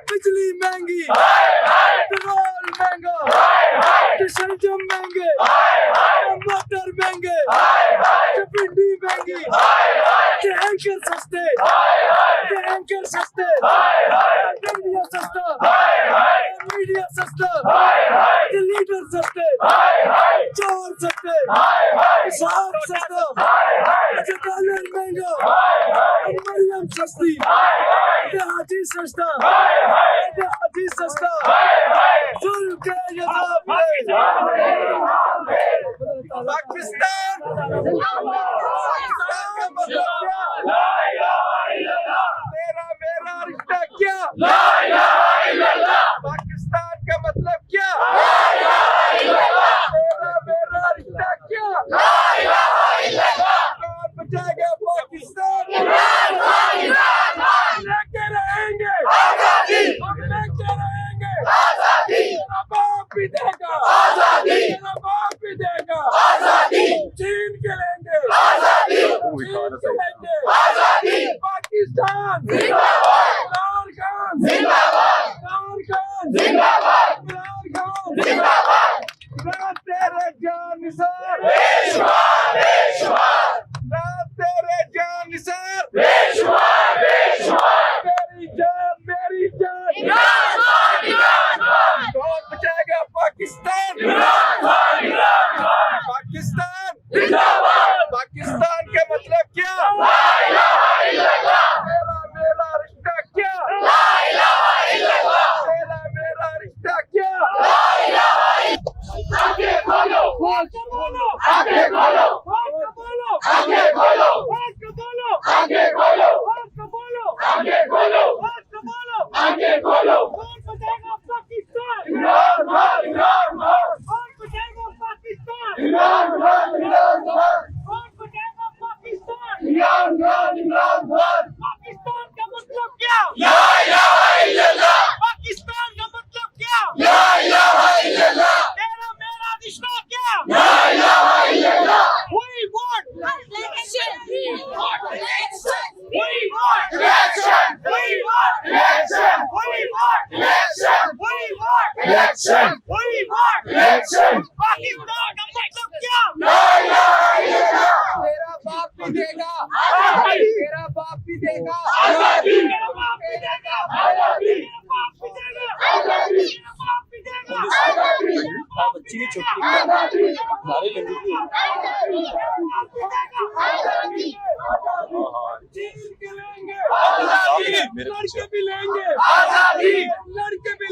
बिजली महंगी, पेट्रोल महंगा, सड़कें महंगे, टमाटर महंगे, भिंडी महंगी, एंकर सस्ते, एंकर सस्ते, मीडिया सस्ता, मीडिया सस्ता, लीडर सस्ते, चोर सस्ते, हिसाब सस्ता, डॉलर महंगा, मरियम सस्ती, हाजी सस्ता, हाजी सस्ता, जुल्म के जवाब में पाकिस्तान का मतलब क्या? तेरा मेरा रिश्ता क्या? पाकिस्तान का मतलब क्या? तेरा मेरा रिश्ता क्या? कौन बचाएगा पाकिस्तान? लेके रहेंगे आजादी, लेके रहेंगे आजादी, तेरा बाप भी देगा आजादी, तेरा बाप भी देगा आजादी, चीन के लेंगे आजादी, चीन के लेंगे आजादी, पाकिस्तान जिंदाबाद, इमरान खान जिंदाबाद, इमरान खान जिंदाबाद, इमरान खान जिंदाबाद, रात तेरे जान निसार बेशुमार, बेशुमार, रात तेरे जान निसार बेशुमार, बेशुमार, तेरी जान मेरी जान, इमरान खान, इमरान खान, कौन बचाएगा पाकिस्तान? इमरान खान, इमरान खान, पाकिस्तान जिंदाबाद, पाकिस्तान का मतलब क्या? ला इलाहा इल्लल्लाह, तेरा मेरा रिश्ता क्या? ला इलाहा इल्लल्लाह, तेरा मेरा रिश्ता क्या? ला इलाहा इल्लल्लाह, आगे बोलो, आगे बोलो, आगे बोलो, आगे बोलो, आगे बोलो, आगे बोलो, आगे बोलो, आगे बोलो, कौन बचाएगा पाकिस्तान? इमरान खान, इमरान खान, कौन बचाएगा पाकिस्तान? इमरान खान, इमरान खान, कौन बचाएगा पाकिस्तान? इमरान खान, इमरान खान, पाकिस्तान का मतलब क्या? ला इलाहा इल्लल्लाह, पाकिस्तान का मतलब क्या? ला इलाहा इल्लल्लाह, तेरा मेरा रिश्ता क्या? ला इलाहा इल्लल्लाह, we want election, we want election, we want election, we want election, we want election, we want election, we want election, Pakistan का मतलब क्या? ला इलाहा इल्लल्लाह, तेरा बाप भी देगा आजादी, तेरा बाप भी देगा आजादी, तेरा बाप भी देगा आजादी, तेरा बाप भी देगा आजादी, तेरा बाप भी देगा आजादी, बच्ची की छुट्टी आजादी, नारे लगेंगे आजादी, चीन के लेंगे आजादी, लड़के भी लेंगे आजादी, लड़के भी